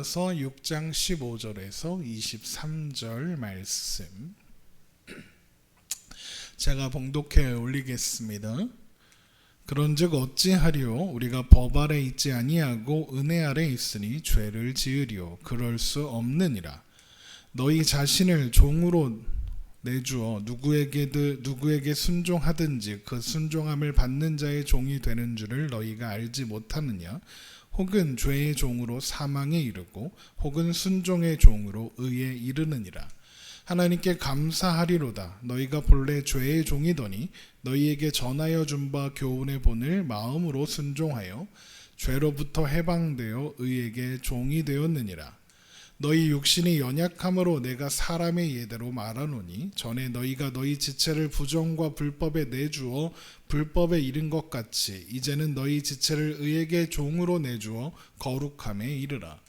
로마서 6장 15절에서 23절 말씀 제가 봉독해 올리겠습니다. 그런즉 어찌하리요? 우리가 법 아래 있지 아니하고 은혜 아래 있으니 죄를 지으리요? 그럴 수 없느니라. 너희 자신을 종으로 내주어 누구에게 순종하든지 그 순종함을 받는 자의 종이 되는 줄을 너희가 알지 못하느냐? 혹은 죄의 종으로 사망에 이르고 혹은 순종의 종으로 의에 이르느니라. 하나님께 감사하리로다. 너희가 본래 죄의 종이더니 너희에게 전하여 준 바 교훈의 본을 마음으로 순종하여 죄로부터 해방되어 의에게 종이 되었느니라. 너희 육신이 연약함으로 내가 사람의 예대로 말하노니 전에 너희가 너희 지체를 부정과 불법에 내주어 불법에 이른 것 같이 이제는 너희 지체를 의에게 종으로 내주어 거룩함에 이르라.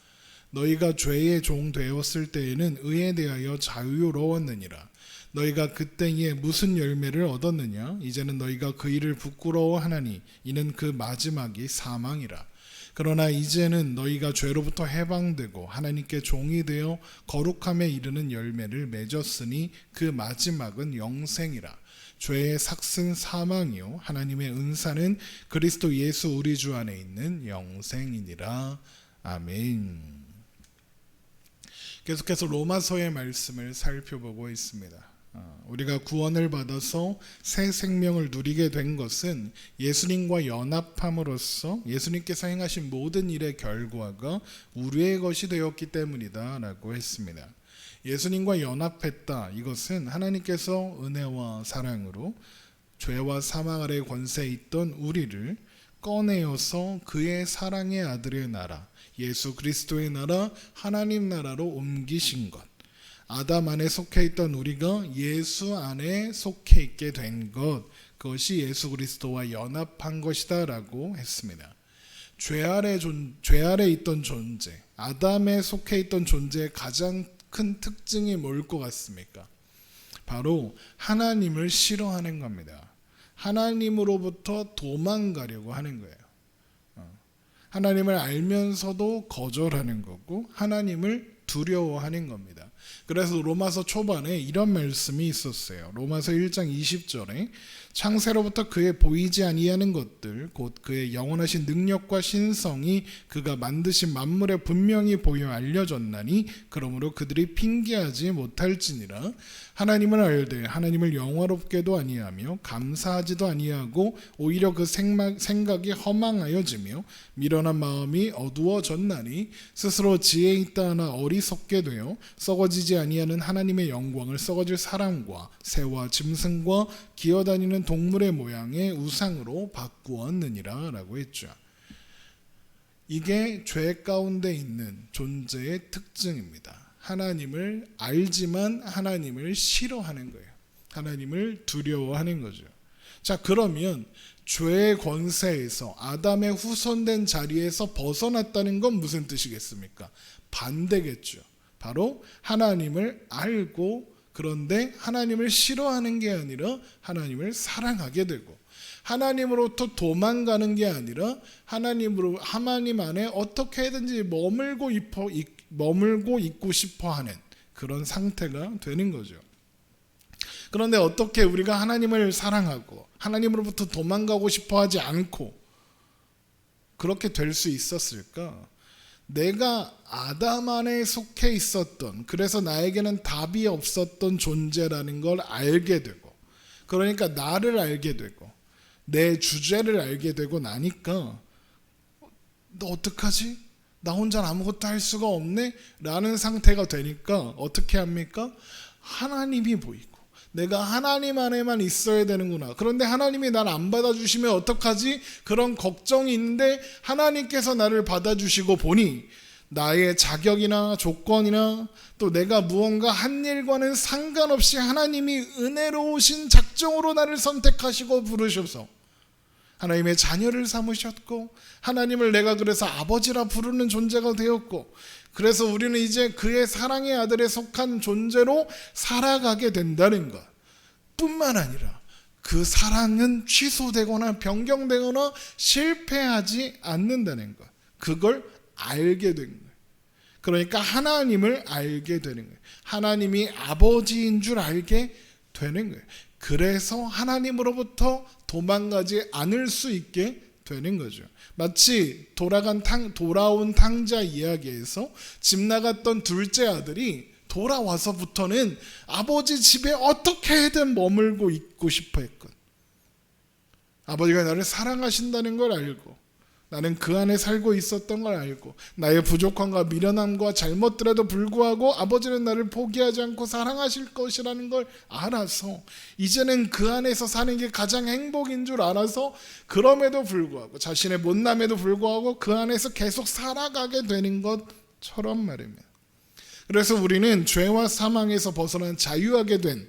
너희가 죄의 종 되었을 때에는 의에 대하여 자유로웠느니라. 너희가 그때에 무슨 열매를 얻었느냐? 이제는 너희가 그 일을 부끄러워하나니 이는 그 마지막이 사망이라. 그러나 이제는 너희가 죄로부터 해방되고 하나님께 종이 되어 거룩함에 이르는 열매를 맺었으니 그 마지막은 영생이라. 죄의 삭은 사망이요 하나님의 은사는 그리스도 예수 우리 주 안에 있는 영생이니라. 아멘. 계속해서 로마서의 말씀을 살펴보고 있습니다. 우리가 구원을 받아서 새 생명을 누리게 된 것은 예수님과 연합함으로써 예수님께서 행하신 모든 일의 결과가 우리의 것이 되었기 때문이다 라고 했습니다. 예수님과 연합했다. 이것은 하나님께서 은혜와 사랑으로 죄와 사망 아래 권세에 있던 우리를 꺼내어서 그의 사랑의 아들의 나라, 예수 그리스도의 나라, 하나님 나라로 옮기신 것. 아담 안에 속해 있던 우리가 예수 안에 속해 있게 된 것, 그것이 예수 그리스도와 연합한 것이다 라고 했습니다. 죄 아래 있던 존재, 아담에 속해 있던 존재의 가장 큰 특징이 뭘 것 같습니까? 바로 하나님을 싫어하는 겁니다. 하나님으로부터 도망가려고 하는 거예요. 하나님을 알면서도 거절하는 거고 하나님을 두려워하는 겁니다. 그래서 로마서 초반에 이런 말씀이 있었어요. 로마서 1장 20절에 창세로부터 그의 보이지 아니하는 것들 곧 그의 영원하신 능력과 신성이 그가 만드신 만물에 분명히 보여 알려졌나니 그러므로 그들이 핑계하지 못할지니라. 하나님을 알되 하나님을 영화롭게도 아니하며 감사하지도 아니하고 오히려 그 생각이 허망하여지며 미련한 마음이 어두워졌나니 스스로 지혜 있다 하나 어리석게 되어 썩어지지 아니하는 하나님의 영광을 썩어질 사람과 새와 짐승과 기어다니는 동물의 모양의 우상으로 바꾸었느니라 라고 했죠. 이게 죄 가운데 있는 존재의 특징입니다. 하나님을 알지만 하나님을 싫어하는 거예요. 하나님을 두려워하는 거죠. 자, 그러면 죄의 권세에서 아담의 후손된 자리에서 벗어났다는 건 무슨 뜻이겠습니까? 반대겠죠. 바로 하나님을 알고 그런데 하나님을 싫어하는 게 아니라 하나님을 사랑하게 되고 하나님으로부터 도망가는 게 아니라 하나님 안에 어떻게든지 머물고 있고 싶어하는 그런 상태가 되는 거죠. 그런데 어떻게 우리가 하나님을 사랑하고 하나님으로부터 도망가고 싶어하지 않고 그렇게 될 수 있었을까? 내가 아담 안에 속해 있었던, 그래서 나에게는 답이 없었던 존재라는 걸 알게 되고, 그러니까 나를 알게 되고 내 주제를 알게 되고 나니까 너 어떡하지? 나 혼자 아무것도 할 수가 없네? 라는 상태가 되니까 어떻게 합니까? 하나님이 보이고 내가 하나님 안에만 있어야 되는구나. 그런데 하나님이 나를 안 받아주시면 어떡하지? 그런 걱정이 있는데 하나님께서 나를 받아주시고 보니 나의 자격이나 조건이나 또 내가 무언가 한 일과는 상관없이 하나님이 은혜로우신 작정으로 나를 선택하시고 부르셔서 하나님의 자녀를 삼으셨고 하나님을 내가 그래서 아버지라 부르는 존재가 되었고 그래서 우리는 이제 그의 사랑의 아들에 속한 존재로 살아가게 된다는 것 뿐만 아니라 그 사랑은 취소되거나 변경되거나 실패하지 않는다는 것, 그걸 알게 된 거예요. 그러니까 하나님을 알게 되는 거예요. 하나님이 아버지인 줄 알게 되는 거예요. 그래서 하나님으로부터 도망가지 않을 수 있게 되는 거죠. 마치 돌아온 탕자 이야기에서 집 나갔던 둘째 아들이 돌아와서부터는 아버지 집에 어떻게든 머물고 있고 싶어 했거든. 아버지가 나를 사랑하신다는 걸 알고, 나는 그 안에 살고 있었던 걸 알고, 나의 부족함과 미련함과 잘못들에도 불구하고 아버지는 나를 포기하지 않고 사랑하실 것이라는 걸 알아서 이제는 그 안에서 사는 게 가장 행복인 줄 알아서, 그럼에도 불구하고 자신의 못남에도 불구하고 그 안에서 계속 살아가게 되는 것처럼 말입니다. 그래서 우리는 죄와 사망에서 벗어난 자유하게 된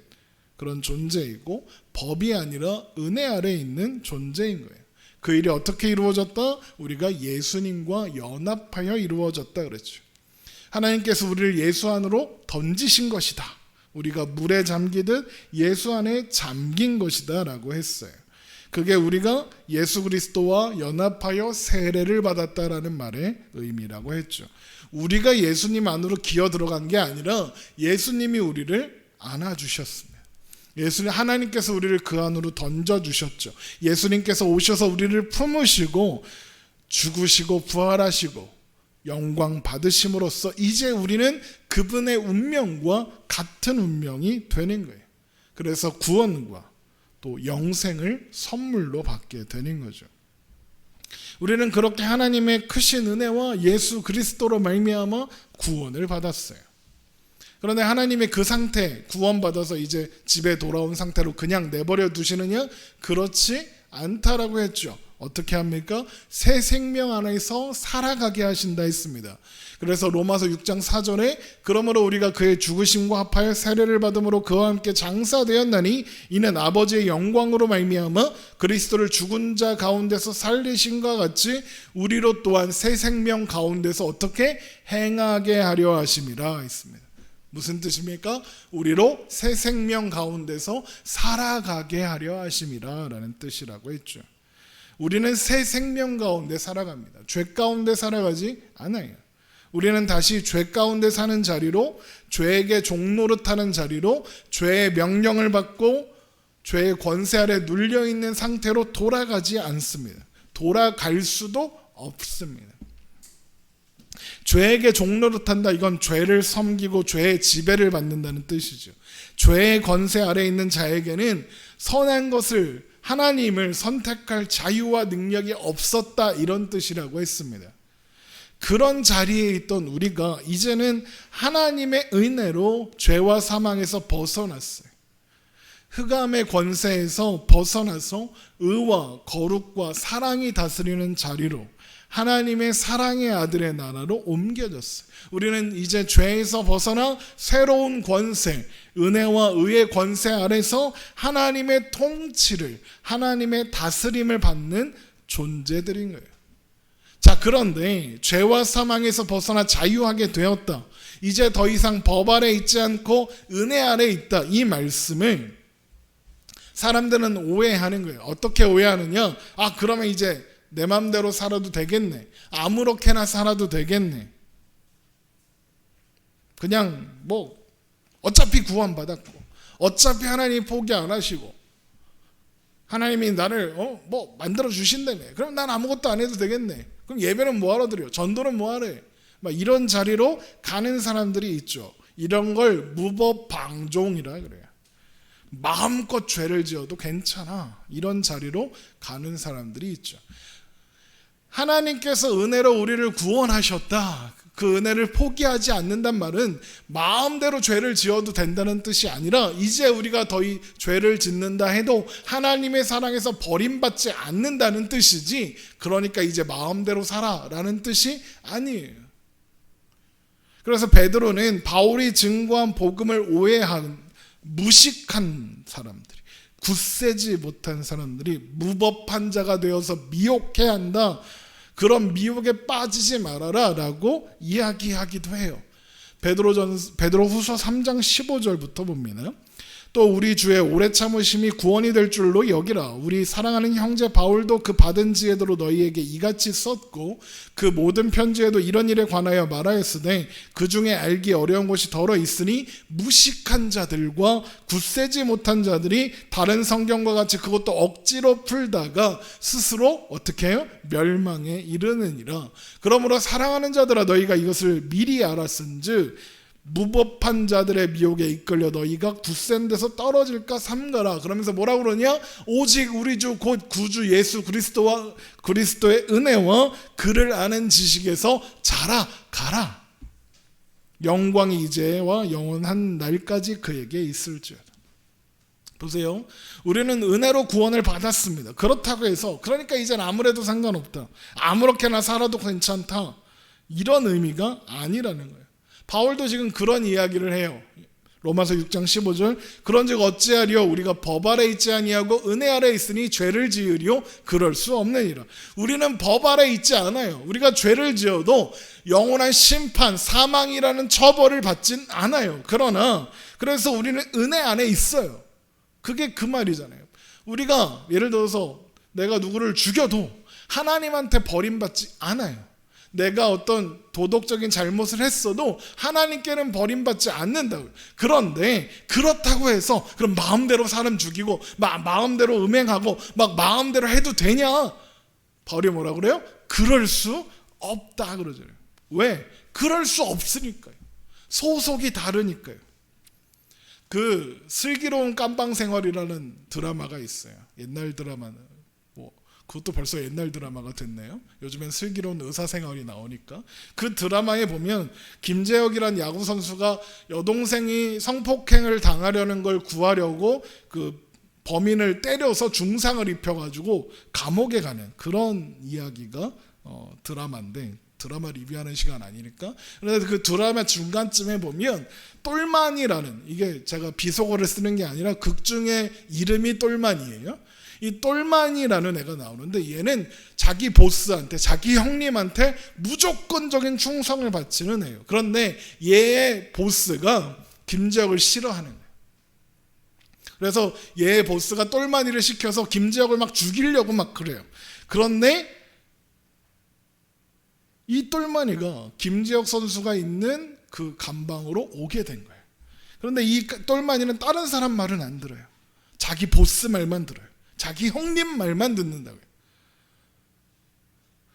그런 존재이고, 법이 아니라 은혜 아래에 있는 존재인 거예요. 그 일이 어떻게 이루어졌다? 우리가 예수님과 연합하여 이루어졌다 그랬죠. 하나님께서 우리를 예수 안으로 던지신 것이다. 우리가 물에 잠기듯 예수 안에 잠긴 것이다 라고 했어요. 그게 우리가 예수 그리스도와 연합하여 세례를 받았다라는 말의 의미라고 했죠. 우리가 예수님 안으로 기어 들어간 게 아니라 예수님이 우리를 안아주셨습니다. 하나님께서 우리를 그 안으로 던져주셨죠. 예수님께서 오셔서 우리를 품으시고 죽으시고 부활하시고 영광 받으심으로써 이제 우리는 그분의 운명과 같은 운명이 되는 거예요. 그래서 구원과 또 영생을 선물로 받게 되는 거죠. 우리는 그렇게 하나님의 크신 은혜와 예수 그리스도로 말미암아 구원을 받았어요. 그런데 하나님의 그 상태, 구원받아서 이제 집에 돌아온 상태로 그냥 내버려 두시느냐? 그렇지 않다라고 했죠. 어떻게 합니까? 새 생명 안에서 살아가게 하신다 했습니다. 그래서 로마서 6장 4절에 그러므로 우리가 그의 죽으심과 합하여 세례를 받음으로 그와 함께 장사되었나니 이는 아버지의 영광으로 말미암아 그리스도를 죽은 자 가운데서 살리신과 같이 우리로 또한 새 생명 가운데서 어떻게 행하게 하려 하심이라 했습니다. 무슨 뜻입니까? 우리로 새 생명 가운데서 살아가게 하려 하심이라 라는 뜻이라고 했죠. 우리는 새 생명 가운데 살아갑니다. 죄 가운데 살아가지 않아요. 우리는 다시 죄 가운데 사는 자리로, 죄에게 종노릇하는 자리로, 죄의 명령을 받고 죄의 권세 아래 눌려있는 상태로 돌아가지 않습니다. 돌아갈 수도 없습니다. 죄에게 종노릇한다, 이건 죄를 섬기고 죄의 지배를 받는다는 뜻이죠. 죄의 권세 아래 있는 자에게는 선한 것을, 하나님을 선택할 자유와 능력이 없었다, 이런 뜻이라고 했습니다. 그런 자리에 있던 우리가 이제는 하나님의 은혜로 죄와 사망에서 벗어났어요. 흑암의 권세에서 벗어나서 의와 거룩과 사랑이 다스리는 자리로, 하나님의 사랑의 아들의 나라로 옮겨졌어요. 우리는 이제 죄에서 벗어나 새로운 권세, 은혜와 의의 권세 아래서 하나님의 통치를, 하나님의 다스림을 받는 존재들인 거예요. 자, 그런데 죄와 사망에서 벗어나 자유하게 되었다, 이제 더 이상 법 아래 있지 않고 은혜 아래 있다, 이 말씀을 사람들은 오해하는 거예요. 어떻게 오해하느냐? 그러면 이제 내 맘대로 살아도 되겠네, 아무렇게나 살아도 되겠네, 그냥 어차피 구원받았고 어차피 하나님이 포기 안 하시고 하나님이 나를 만들어 주신다네, 그럼 난 아무것도 안 해도 되겠네, 그럼 예배는 뭐하러 드려, 전도는 뭐하러 해, 이런 자리로 가는 사람들이 있죠. 이런 걸 무법방종이라 그래요. 마음껏 죄를 지어도 괜찮아, 이런 자리로 가는 사람들이 있죠. 하나님께서 은혜로 우리를 구원하셨다, 그 은혜를 포기하지 않는단 말은 마음대로 죄를 지어도 된다는 뜻이 아니라, 이제 우리가 더 죄를 짓는다 해도 하나님의 사랑에서 버림받지 않는다는 뜻이지, 그러니까 이제 마음대로 살아라는 뜻이 아니에요. 그래서 베드로는 바울이 증거한 복음을 오해한, 무식한 사람들이, 굳세지 못한 사람들이 무법한 자가 되어서 미혹해야 한다, 그런 미혹에 빠지지 말아라 라고 이야기하기도 해요. 베드로후서 3장 15절부터 봅니다. 또 우리 주의 오래 참으심이 구원이 될 줄로 여기라. 우리 사랑하는 형제 바울도 그 받은 지혜대로 너희에게 이같이 썼고 그 모든 편지에도 이런 일에 관하여 말하였으되 그 중에 알기 어려운 것이 더러 있으니 무식한 자들과 굳세지 못한 자들이 다른 성경과 같이 그것도 억지로 풀다가 스스로 어떻게 해요? 멸망에 이르느니라. 그러므로 사랑하는 자들아 너희가 이것을 미리 알았은즉 무법한 자들의 미혹에 이끌려 너희가 굳센 데서 떨어질까 삼가라. 그러면서 뭐라고 그러냐? 오직 우리 주 곧 구주 예수 그리스도의 은혜와 그를 아는 지식에서 자라가라. 영광이 이제와 영원한 날까지 그에게 있을지어다. 보세요. 우리는 은혜로 구원을 받았습니다. 그렇다고 해서 그러니까 이제는 아무래도 상관없다, 아무렇게나 살아도 괜찮다, 이런 의미가 아니라는 거예요. 바울도 지금 그런 이야기를 해요. 로마서 6장 15절 그런즉 어찌하리요 우리가 법 아래 있지 아니하고 은혜 아래 있으니 죄를 지으리요 그럴 수 없느니라. 우리는 법 아래 있지 않아요. 우리가 죄를 지어도 영원한 심판, 사망이라는 처벌을 받진 않아요. 그러나 그래서 우리는 은혜 안에 있어요. 그게 그 말이잖아요. 우리가 예를 들어서 내가 누구를 죽여도 하나님한테 버림받지 않아요. 내가 어떤 도덕적인 잘못을 했어도 하나님께는 버림받지 않는다고요. 그런데 그렇다고 해서 그럼 마음대로 사람 죽이고 마음대로 음행하고 막 마음대로 해도 되냐? 바울이 뭐라 그래요? 그럴 수 없다 그러잖아요. 왜? 그럴 수 없으니까요. 소속이 다르니까요. 그 슬기로운 깜방생활이라는 드라마가 있어요. 옛날 드라마는 그것도 벌써 옛날 드라마가 됐네요. 요즘엔 슬기로운 의사생활이 나오니까. 그 드라마에 보면 김재혁이란 야구 선수가 여동생이 성폭행을 당하려는 걸 구하려고 그 범인을 때려서 중상을 입혀가지고 감옥에 가는 그런 이야기가 드라마인데, 드라마 리뷰하는 시간 아니니까. 그래서 그 드라마 중간쯤에 보면 똘만이라는, 이게 제가 비속어를 쓰는 게 아니라 극 중에 이름이 똘만이에요. 이 똘만이라는 애가 나오는데 얘는 자기 보스한테, 자기 형님한테 무조건적인 충성을 바치는 애예요. 그런데 얘의 보스가 김재혁을 싫어하는 거예요. 그래서 얘의 보스가 똘만이를 시켜서 김재혁을 막 죽이려고 막 그래요. 그런데 이 똘만이가 김재혁 선수가 있는 그 감방으로 오게 된 거예요. 그런데 이 똘만이는 다른 사람 말은 안 들어요. 자기 보스 말만 들어요. 자기 형님 말만 듣는다고요.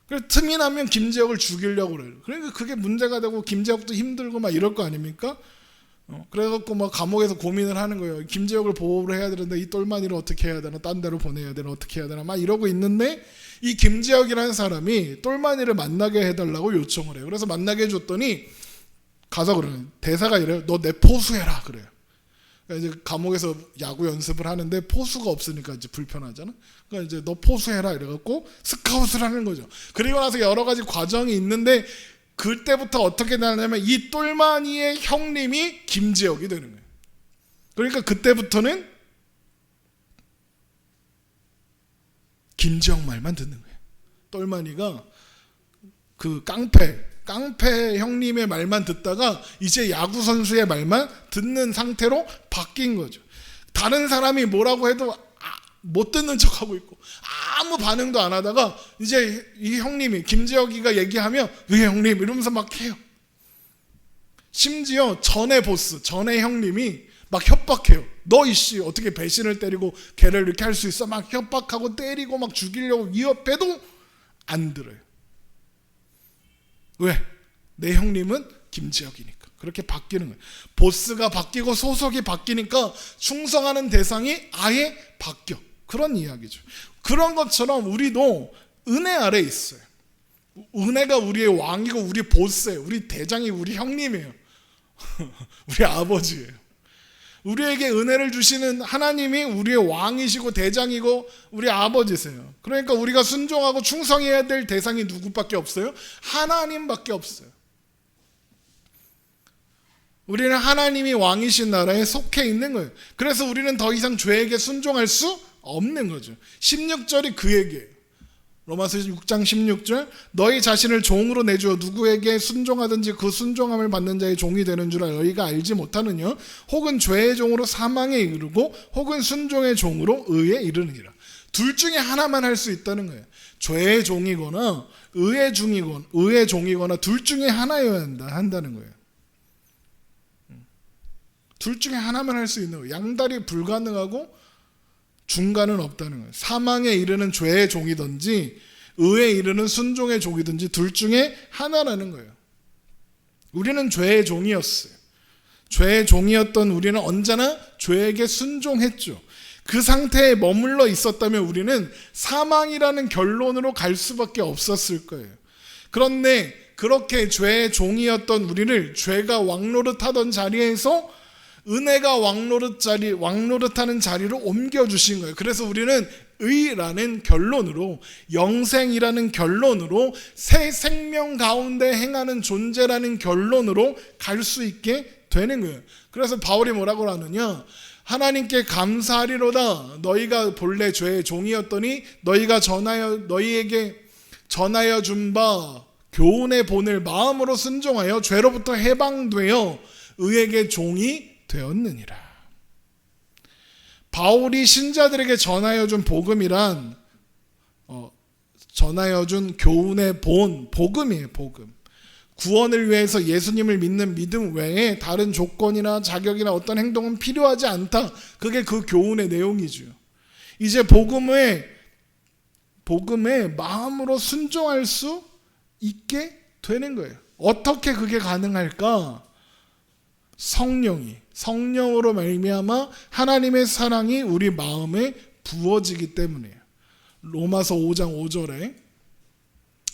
그래서 틈이 나면 김재혁을 죽이려고 그래요. 그러니까 그게 문제가 되고 김재혁도 힘들고 막 이럴 거 아닙니까? 그래갖고 막 감옥에서 고민을 하는 거예요. 김재혁을 보호를 해야 되는데 이 똘마니를 어떻게 해야 되나, 딴 데로 보내야 되나, 어떻게 해야 되나 막 이러고 있는데 이 김재혁이라는 사람이 똘마니를 만나게 해달라고 요청을 해요. 그래서 만나게 해줬더니 가서 그래요. 대사가 이래요. 너 내 포수해라 그래요. 이제 감옥에서 야구 연습을 하는데 포수가 없으니까 이제 불편하잖아. 그러니까 이제 너 포수해라 이래갖고 스카웃을 하는 거죠. 그리고 나서 여러 가지 과정이 있는데 그때부터 어떻게 되냐면 이 똘마니의 형님이 김재혁이 되는 거예요. 그러니까 그때부터는 김재혁 말만 듣는 거예요. 똘마니가 그 깡패 형님의 말만 듣다가 이제 야구 선수의 말만 듣는 상태로 바뀐 거죠. 다른 사람이 뭐라고 해도 못 듣는 척하고 있고 아무 반응도 안 하다가 이제 이 형님이 김재혁이가 얘기하면 왜 형님 이러면서 막 해요. 심지어 전의 보스, 전의 형님이 막 협박해요. 너 이씨 어떻게 배신을 때리고 걔를 이렇게 할 수 있어? 막 협박하고 때리고 막 죽이려고 위협해도 안 들어요. 왜? 내 형님은 김재혁이니까. 그렇게 바뀌는 거예요. 보스가 바뀌고 소속이 바뀌니까 충성하는 대상이 아예 바뀌어. 그런 이야기죠. 그런 것처럼 우리도 은혜 아래 있어요. 은혜가 우리의 왕이고 우리 보스예요. 우리 대장이 우리 형님이에요. 우리 아버지예요. 우리에게 은혜를 주시는 하나님이 우리의 왕이시고 대장이고 우리 아버지세요. 그러니까 우리가 순종하고 충성해야 될 대상이 누구밖에 없어요? 하나님밖에 없어요. 우리는 하나님이 왕이신 나라에 속해 있는 거예요. 그래서 우리는 더 이상 죄에게 순종할 수 없는 거죠. 16절이 그 얘기예요. 로마서 6장 16절 너희 자신을 종으로 내주어 누구에게 순종하든지 그 순종함을 받는 자의 종이 되는 줄 너희가 알지 못하느냐. 혹은 죄의 종으로 사망에 이르고 혹은 순종의 종으로 의에 이르느니라. 둘 중에 하나만 할 수 있다는 거예요. 죄의 종이거나 의의 종이거나 둘 중에 하나여야 한다는 거예요. 둘 중에 하나만 할 수 있는 거예요. 양다리 불가능하고 중간은 없다는 거예요. 사망에 이르는 죄의 종이든지 의에 이르는 순종의 종이든지 둘 중에 하나라는 거예요. 우리는 죄의 종이었어요. 죄의 종이었던 우리는 언제나 죄에게 순종했죠. 그 상태에 머물러 있었다면 우리는 사망이라는 결론으로 갈 수밖에 없었을 거예요. 그런데 그렇게 죄의 종이었던 우리를 죄가 왕노릇하던 자리에서 은혜가 왕노릇하는 자리로 옮겨주신 거예요. 그래서 우리는 의라는 결론으로, 영생이라는 결론으로, 새 생명 가운데 행하는 존재라는 결론으로 갈 수 있게 되는 거예요. 그래서 바울이 뭐라고 하느냐, 하나님께 감사하리로다. 너희가 본래 죄의 종이었더니 너희에게 전하여 준 바 교훈의 본을 마음으로 순종하여 죄로부터 해방되어 의에게 종이 되었느니라. 바울이 신자들에게 전하여 준 복음이란 전하여 준 교훈의 본, 복음이에요. 복음. 구원을 위해서 예수님을 믿는 믿음 외에 다른 조건이나 자격이나 어떤 행동은 필요하지 않다. 그게 그 교훈의 내용이죠. 이제 복음에 마음으로 순종할 수 있게 되는 거예요. 어떻게 그게 가능할까? 성령으로 말미암아 하나님의 사랑이 우리 마음에 부어지기 때문이에요. 로마서 5장 5절에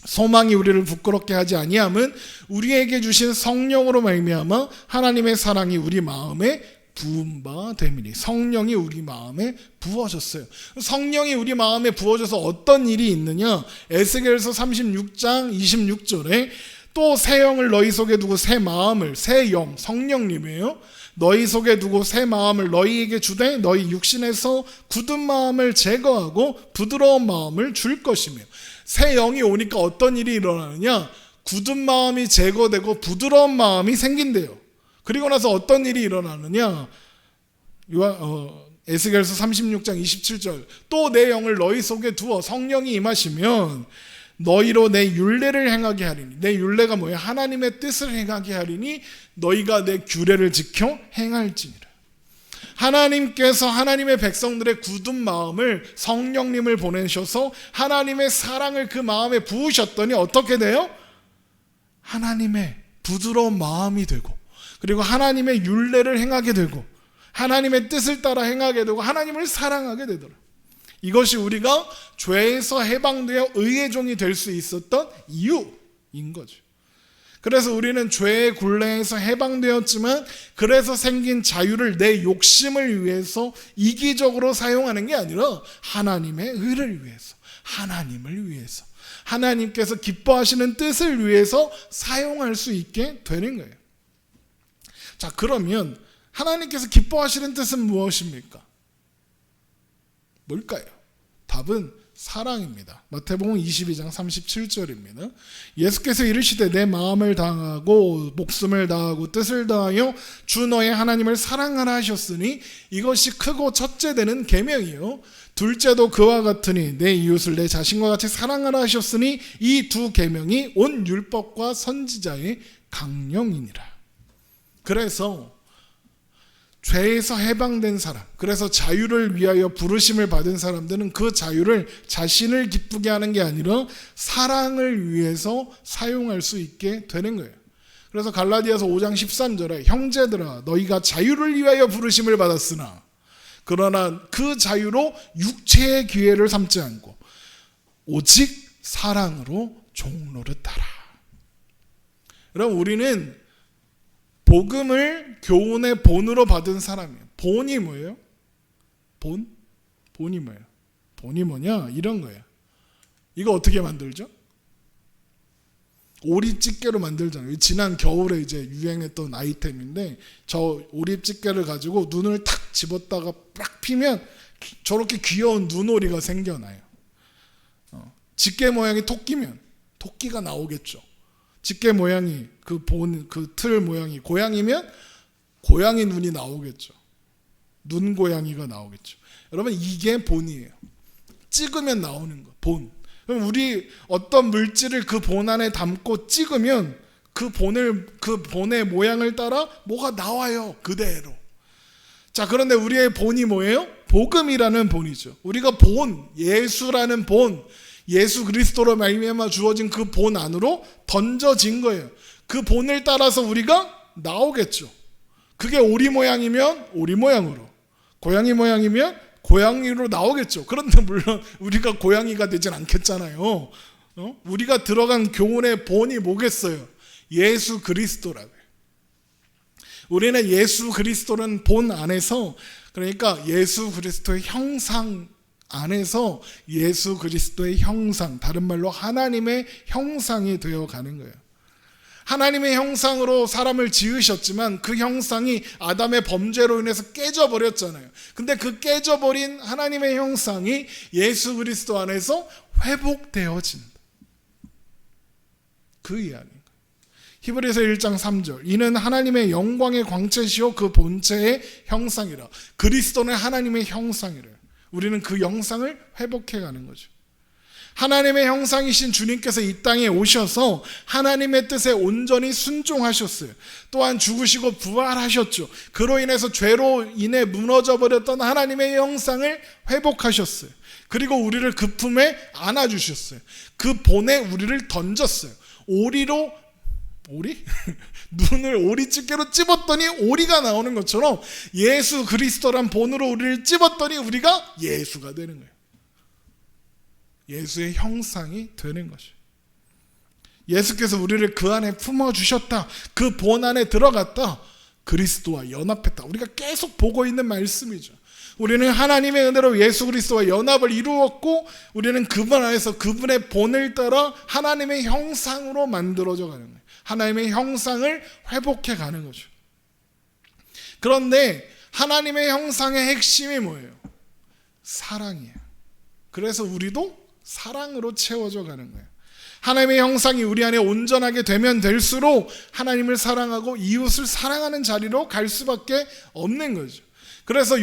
소망이 우리를 부끄럽게 하지 아니함은 우리에게 주신 성령으로 말미암아 하나님의 사랑이 우리 마음에 부은 바 됨이니. 성령이 우리 마음에 부어졌어요. 성령이 우리 마음에 부어져서 어떤 일이 있느냐? 에스겔서 36장 26절에 또 새 영을 너희 속에 두고 새 마음을, 새 영, 성령님이에요. 너희 속에 두고 새 마음을 너희에게 주되 너희 육신에서 굳은 마음을 제거하고 부드러운 마음을 줄 것이며. 새 영이 오니까 어떤 일이 일어나느냐? 굳은 마음이 제거되고 부드러운 마음이 생긴대요. 그리고 나서 어떤 일이 일어나느냐? 에스겔서 36장 27절 또 내 영을 너희 속에 두어 성령이 임하시면 너희로 내 율례를 행하게 하리니. 내 율례가 뭐예요? 하나님의 뜻을 행하게 하리니 너희가 내 규례를 지켜 행할지니라. 하나님께서 하나님의 백성들의 굳은 마음을 성령님을 보내셔서 하나님의 사랑을 그 마음에 부으셨더니 어떻게 돼요? 하나님의 부드러운 마음이 되고, 그리고 하나님의 율례를 행하게 되고, 하나님의 뜻을 따라 행하게 되고, 하나님을 사랑하게 되더라. 이것이 우리가 죄에서 해방되어 의의 종이 될 수 있었던 이유인 거죠. 그래서 우리는 죄의 굴레에서 해방되었지만 그래서 생긴 자유를 내 욕심을 위해서 이기적으로 사용하는 게 아니라 하나님의 의를 위해서, 하나님을 위해서, 하나님께서 기뻐하시는 뜻을 위해서 사용할 수 있게 되는 거예요. 자, 그러면 하나님께서 기뻐하시는 뜻은 무엇입니까? 뭘까요? 답은 사랑입니다. 마태복음 22장 37절입니다. 예수께서 이르시되 내 마음을 다하고 목숨을 다하고 뜻을 다하여 주 너의 하나님을 사랑하라 하셨으니 이것이 크고 첫째 되는 계명이요 둘째도 그와 같으니 내 이웃을 내 자신과 같이 사랑하라 하셨으니 이 두 계명이 온 율법과 선지자의 강령이니라. 그래서 죄에서 해방된 사람, 그래서 자유를 위하여 부르심을 받은 사람들은 그 자유를 자신을 기쁘게 하는 게 아니라 사랑을 위해서 사용할 수 있게 되는 거예요. 그래서 갈라디아서 5장 13절에 형제들아 너희가 자유를 위하여 부르심을 받았으나 그러나 그 자유로 육체의 기회를 삼지 않고 오직 사랑으로 종노릇하라. 여러분, 우리는 복음을 교훈의 본으로 받은 사람이에요. 본이 뭐예요? 본이 뭐예요? 본이 뭐냐? 이런 거예요. 이거 어떻게 만들죠? 오립집게로 만들잖아요. 지난 겨울에 이제 유행했던 아이템인데 저 오립집게를 가지고 눈을 탁 집었다가 빡 피면 저렇게 귀여운 눈오리가 생겨나요. 집게 모양이 토끼면 토끼가 나오겠죠. 집게 모양이 그 틀 모양이 고양이면 고양이 눈이 나오겠죠. 눈 고양이가 나오겠죠. 여러분, 이게 본이에요. 찍으면 나오는 거, 본. 그럼 우리 어떤 물질을 그 본 안에 담고 찍으면 그 본의 모양을 따라 뭐가 나와요, 그대로. 자, 그런데 우리의 본이 뭐예요? 복음이라는 본이죠. 우리가 본, 예수라는 본, 예수 그리스도로 말미암아 주어진 그 본 안으로 던져진 거예요. 그 본을 따라서 우리가 나오겠죠. 그게 오리 모양이면 오리 모양으로, 고양이 모양이면 고양이로 나오겠죠. 그런데 물론 우리가 고양이가 되진 않겠잖아요. 우리가 들어간 교훈의 본이 뭐겠어요? 예수 그리스도라고요. 우리는 예수 그리스도라는 본 안에서, 그러니까 예수 그리스도의 형상 안에서 예수 그리스도의 형상, 다른 말로 하나님의 형상이 되어가는 거예요. 하나님의 형상으로 사람을 지으셨지만 그 형상이 아담의 범죄로 인해서 깨져버렸잖아요. 근데 그 깨져버린 하나님의 형상이 예수 그리스도 안에서 회복되어진다. 그 이야기입니다. 히브리서 1장 3절, 이는 하나님의 영광의 광채시요 그 본체의 형상이라. 그리스도는 하나님의 형상이래요. 우리는 그 영상을 회복해가는 거죠. 하나님의 형상이신 주님께서 이 땅에 오셔서 하나님의 뜻에 온전히 순종하셨어요. 또한 죽으시고 부활하셨죠. 그로 인해서 죄로 인해 무너져버렸던 하나님의 형상을 회복하셨어요. 그리고 우리를 그 품에 안아주셨어요. 그 본에 우리를 던졌어요. 오리? 눈을 오리집게로 찝었더니 오리가 나오는 것처럼 예수 그리스도란 본으로 우리를 찝었더니 우리가 예수가 되는 거예요. 예수의 형상이 되는 것이에요. 예수께서 우리를 그 안에 품어주셨다. 그 본 안에 들어갔다. 그리스도와 연합했다. 우리가 계속 보고 있는 말씀이죠. 우리는 하나님의 은혜로 예수 그리스도와 연합을 이루었고, 우리는 그분 안에서 그분의 본을 따라 하나님의 형상으로 만들어져 가는 거예요. 하나님의 형상을 회복해 가는 거죠. 그런데 하나님의 형상의 핵심이 뭐예요? 사랑이에요. 그래서 우리도 사랑으로 채워져 가는 거예요. 하나님의 형상이 우리 안에 온전하게 되면 될수록 하나님을 사랑하고 이웃을 사랑하는 자리로 갈 수밖에 없는 거죠. 그래서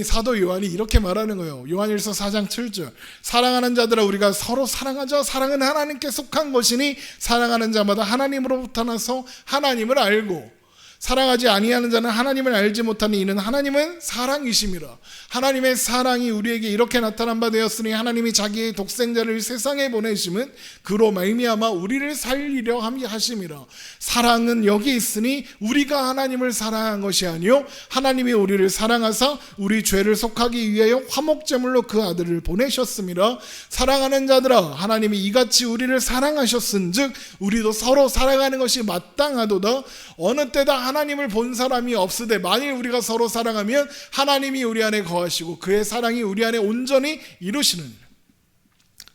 사도 요한이 이렇게 말하는 거예요. 요한일서 4장 7절, 사랑하는 자들아 우리가 서로 사랑하자. 사랑은 하나님께 속한 것이니 사랑하는 자마다 하나님으로부터 나서 하나님을 알고, 사랑하지 아니하는 자는 하나님을 알지 못하니 이는 하나님은 사랑이심이라. 하나님의 사랑이 우리에게 이렇게 나타난 바 되었으니 하나님이 자기의 독생자를 세상에 보내심은 그로 말미암아 우리를 살리려 하심이라. 사랑은 여기 있으니 우리가 하나님을 사랑한 것이 아니요 하나님이 우리를 사랑하사 우리 죄를 속하기 위하여 화목제물로 그 아들을 보내셨음이라. 사랑하는 자들아 하나님이 이같이 우리를 사랑하셨은즉 우리도 서로 사랑하는 것이 마땅하도다. 어느 때다 하나님을 본 사람이 없으되 만일 우리가 서로 사랑하면 하나님이 우리 안에 거하시고 그의 사랑이 우리 안에 온전히 이루시느니라.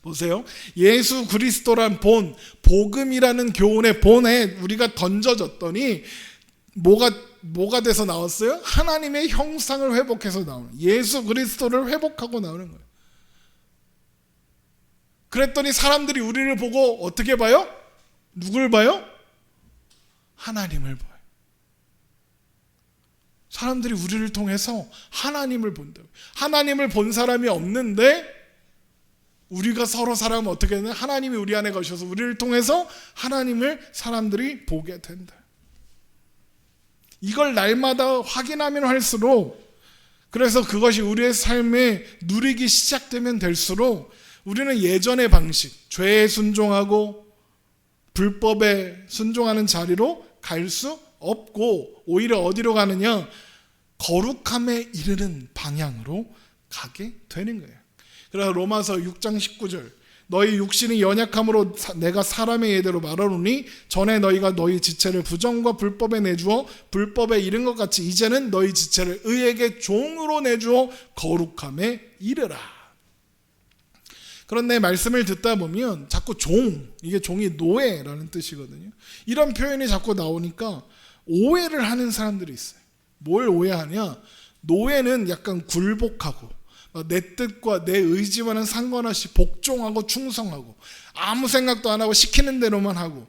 보세요. 예수 그리스도란 본, 복음이라는 교훈의 본에 우리가 던져졌더니 뭐가 돼서 나왔어요? 하나님의 형상을 회복해서 나오는, 예수 그리스도를 회복하고 나오는 거예요. 그랬더니 사람들이 우리를 보고 어떻게 봐요? 누굴 봐요? 하나님을 봐요. 사람들이 우리를 통해서 하나님을 본다고. 하나님을 본 사람이 없는데 우리가 서로 사랑하면 어떻게 되냐? 하나님이 우리 안에 거셔서 우리를 통해서 하나님을 사람들이 보게 된다. 이걸 날마다 확인하면 할수록, 그래서 그것이 우리의 삶에 누리기 시작되면 될수록 우리는 예전의 방식, 죄에 순종하고 불법에 순종하는 자리로 갈 수 없고 오히려 어디로 가느냐? 거룩함에 이르는 방향으로 가게 되는 거예요. 그래서 로마서 6장 19절, 너희 육신이 연약함으로 내가 사람의 예대로 말하노니 전에 너희가 너희 지체를 부정과 불법에 내주어 불법에 이른 것 같이 이제는 너희 지체를 의에게 종으로 내주어 거룩함에 이르라. 그런데 말씀을 듣다 보면 자꾸 이게 종이 노예라는 뜻이거든요. 이런 표현이 자꾸 나오니까 오해를 하는 사람들이 있어요. 뭘 오해하냐? 노예는 약간 굴복하고 내 뜻과 내 의지와는 상관없이 복종하고 충성하고 아무 생각도 안 하고 시키는 대로만 하고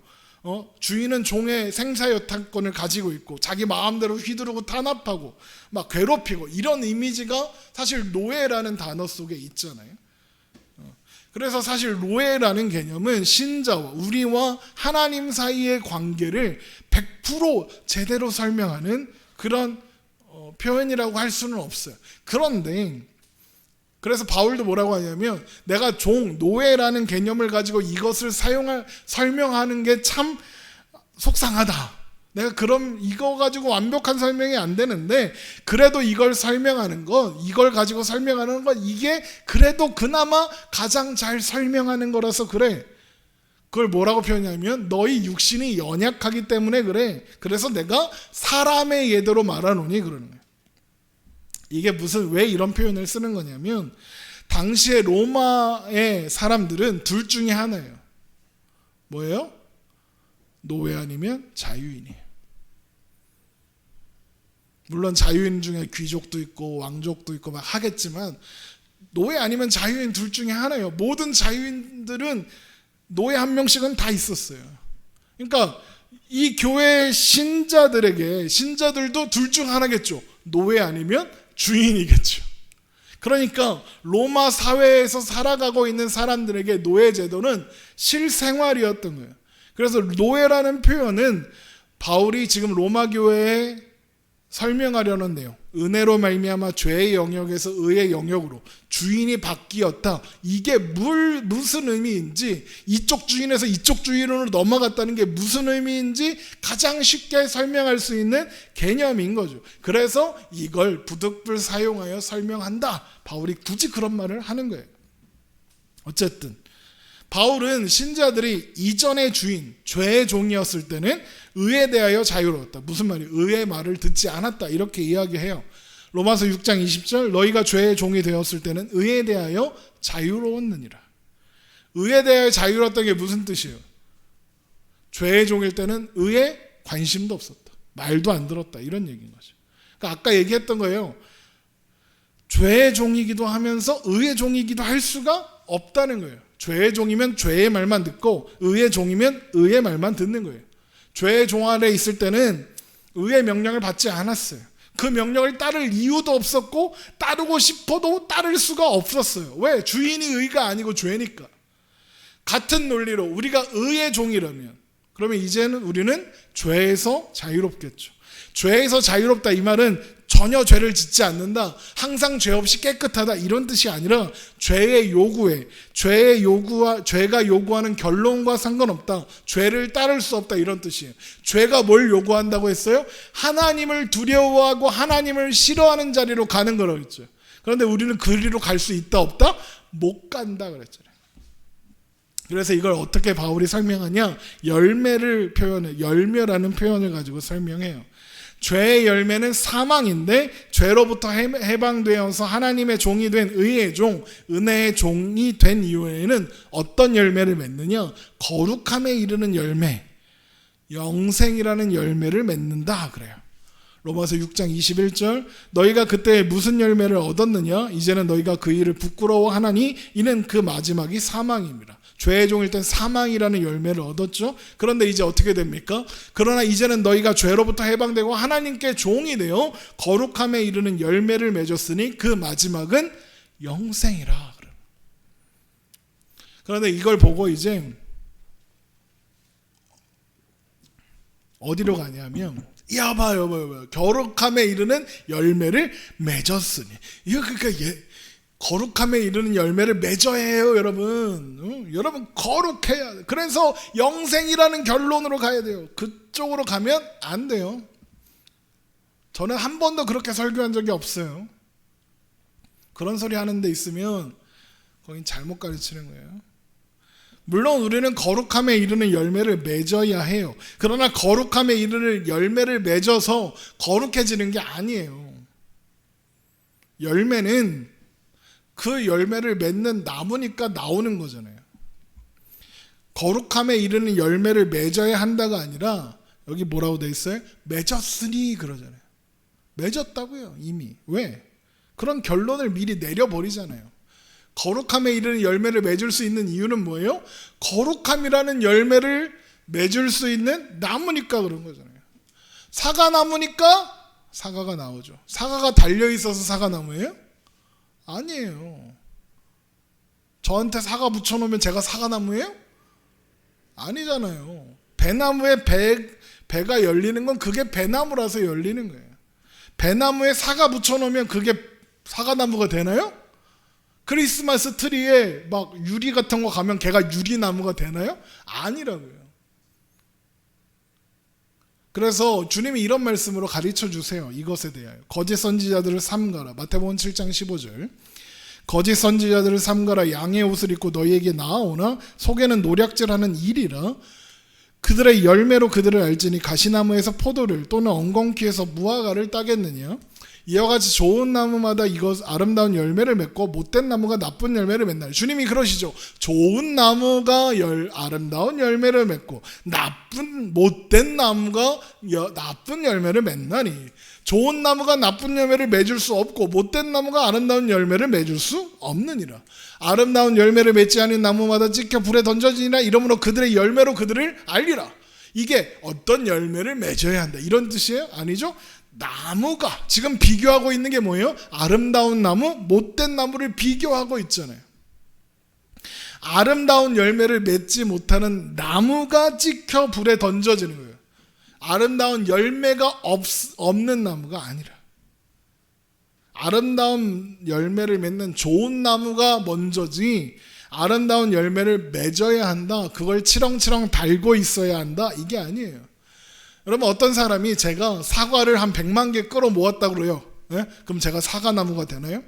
주인은 종의 생사여탈권을 가지고 있고 자기 마음대로 휘두르고 탄압하고 막 괴롭히고 이런 이미지가 사실 노예라는 단어 속에 있잖아요. 그래서 사실 노예라는 개념은 신자와 우리와 하나님 사이의 관계를 100% 제대로 설명하는 그런 표현이라고 할 수는 없어요. 그런데 그래서 바울도 뭐라고 하냐면 내가 노예라는 개념을 가지고 이것을 설명하는 게 참 속상하다. 내가 그럼 이거 가지고 완벽한 설명이 안 되는데 그래도 이걸 가지고 설명하는 건 이게 그래도 그나마 가장 잘 설명하는 거라서 그래. 그걸 뭐라고 표현하냐면 너희 육신이 연약하기 때문에 그래. 그래서 내가 사람의 예대로 말하노니 그러는 거예요. 이게 왜 이런 표현을 쓰는 거냐면 당시에 로마의 사람들은 둘 중에 하나예요. 뭐예요? 노예 아니면 자유인이에요. 물론 자유인 중에 귀족도 있고 왕족도 있고 막 하겠지만 노예 아니면 자유인 둘 중에 하나예요. 모든 자유인들은 노예 한 명씩은 다 있었어요. 그러니까 이 교회 신자들도 둘 중 하나겠죠. 노예 아니면 주인이겠죠. 그러니까 로마 사회에서 살아가고 있는 사람들에게 노예 제도는 실생활이었던 거예요. 그래서 노예라는 표현은 바울이 지금 로마 교회에 설명하려는 내용, 은혜로 말미암아 죄의 영역에서 의의 영역으로 주인이 바뀌었다. 이게 무슨 의미인지, 이쪽 주인에서 이쪽 주인으로 넘어갔다는 게 무슨 의미인지 가장 쉽게 설명할 수 있는 개념인 거죠. 그래서 이걸 부득불 사용하여 설명한다. 바울이 굳이 그런 말을 하는 거예요. 어쨌든 바울은 신자들이 이전의 주인, 죄의 종이었을 때는 의에 대하여 자유로웠다. 무슨 말이에요? 의의 말을 듣지 않았다. 이렇게 이야기해요. 로마서 6장 20절 너희가 죄의 종이 되었을 때는 의에 대하여 자유로웠느니라. 의에 대하여 자유로웠다는 게 무슨 뜻이에요? 죄의 종일 때는 의에 관심도 없었다. 말도 안 들었다. 이런 얘기인 거죠. 그러니까 아까 얘기했던 거예요. 죄의 종이기도 하면서 의의 종이기도 할 수가 없다는 거예요. 죄의 종이면 죄의 말만 듣고 의의 종이면 의의 말만 듣는 거예요. 죄의 종 아래 있을 때는 의의 명령을 받지 않았어요. 그 명령을 따를 이유도 없었고 따르고 싶어도 따를 수가 없었어요. 왜? 주인이 의가 아니고 죄니까. 같은 논리로 우리가 의의 종이라면 그러면 이제는 우리는 죄에서 자유롭겠죠. 죄에서 자유롭다 이 말은 전혀 죄를 짓지 않는다, 항상 죄 없이 깨끗하다 이런 뜻이 아니라 죄의 요구에 죄가 요구하는 결론과 상관없다, 죄를 따를 수 없다 이런 뜻이에요. 죄가 뭘 요구한다고 했어요? 하나님을 두려워하고 하나님을 싫어하는 자리로 가는 거라고 했죠. 그런데 우리는 그리로 갈 수 있다 없다? 못 간다 그랬잖아요. 그래서 이걸 어떻게 바울이 설명하냐? 열매라는 표현을 가지고 설명해요. 죄의 열매는 사망인데 죄로부터 해방되어서 하나님의 종이 된 의의 종, 은혜의 종이 된 이후에는 어떤 열매를 맺느냐? 거룩함에 이르는 열매, 영생이라는 열매를 맺는다 그래요. 로마서 6장 21절 너희가 그때 무슨 열매를 얻었느냐? 이제는 너희가 그 일을 부끄러워하나니 이는 그 마지막이 사망입니다. 죄의 종일 땐 사망이라는 열매를 얻었죠. 그런데 이제 어떻게 됩니까? 그러나 이제는 너희가 죄로부터 해방되고 하나님께 종이 되어 거룩함에 이르는 열매를 맺었으니 그 마지막은 영생이라. 그런데 이걸 보고 이제 어디로 가냐면 봐요. 거룩함에 이르는 열매를 맺었으니. 이거 그러니까 거룩함에 이르는 열매를 맺어야 해요, 여러분. 여러분 거룩해야 돼. 그래서 영생이라는 결론으로 가야 돼요. 그쪽으로 가면 안 돼요. 저는 한 번도 그렇게 설교한 적이 없어요. 그런 소리 하는 데 있으면 거긴 잘못 가르치는 거예요. 물론 우리는 거룩함에 이르는 열매를 맺어야 해요. 그러나 거룩함에 이르는 열매를 맺어서 거룩해지는 게 아니에요. 열매는 그 열매를 맺는 나무니까 나오는 거잖아요. 거룩함에 이르는 열매를 맺어야 한다가 아니라 여기 뭐라고 돼 있어요? 맺었으니 그러잖아요. 맺었다고요, 이미. 왜? 그런 결론을 미리 내려버리잖아요. 거룩함에 이르는 열매를 맺을 수 있는 이유는 뭐예요? 거룩함이라는 열매를 맺을 수 있는 나무니까 그런 거잖아요. 사과나무니까 사과가 나오죠. 사과가 달려있어서 사과나무예요? 아니에요. 저한테 사과 붙여놓으면 제가 사과나무예요? 아니잖아요. 배나무에 배가 열리는 건 그게 배나무라서 열리는 거예요. 배나무에 사과 붙여놓으면 그게 사과나무가 되나요? 크리스마스 트리에 막 유리 같은 거 가면 걔가 유리나무가 되나요? 아니라고요. 그래서 주님이 이런 말씀으로 가르쳐 주세요. 이것에 대하여 거짓 선지자들을 삼가라. 마태복음 7장 15절. 거짓 선지자들을 삼가라. 양의 옷을 입고 너희에게 나아오나 속에는 노략질하는 일이라. 그들의 열매로 그들을 알지니 가시나무에서 포도를 또는 엉겅퀴에서 무화과를 따겠느냐. 이와 같이 좋은 나무마다 이것 아름다운 열매를 맺고 못된 나무가 나쁜 열매를 맺나니. 주님이 그러시죠. 좋은 나무가 아름다운 열매를 맺고 못된 나무가 나쁜 열매를 맺나니. 좋은 나무가 나쁜 열매를 맺을 수 없고 못된 나무가 아름다운 열매를 맺을 수 없느니라. 아름다운 열매를 맺지 않은 나무마다 찍혀 불에 던져지니라. 이러므로 그들의 열매로 그들을 알리라. 이게 어떤 열매를 맺어야 한다 이런 뜻이에요? 아니죠. 나무가 지금 비교하고 있는 게 뭐예요? 아름다운 나무, 못된 나무를 비교하고 있잖아요. 아름다운 열매를 맺지 못하는 나무가 찍혀 불에 던져지는 거예요. 아름다운 열매가 없는 나무가 아니라 아름다운 열매를 맺는 좋은 나무가 먼저지 아름다운 열매를 맺어야 한다, 그걸 치렁치렁 달고 있어야 한다, 이게 아니에요. 여러분, 어떤 사람이 제가 사과를 한 100만 개 끌어 모았다고 그래요. 네? 그럼 제가 사과나무가 되나요?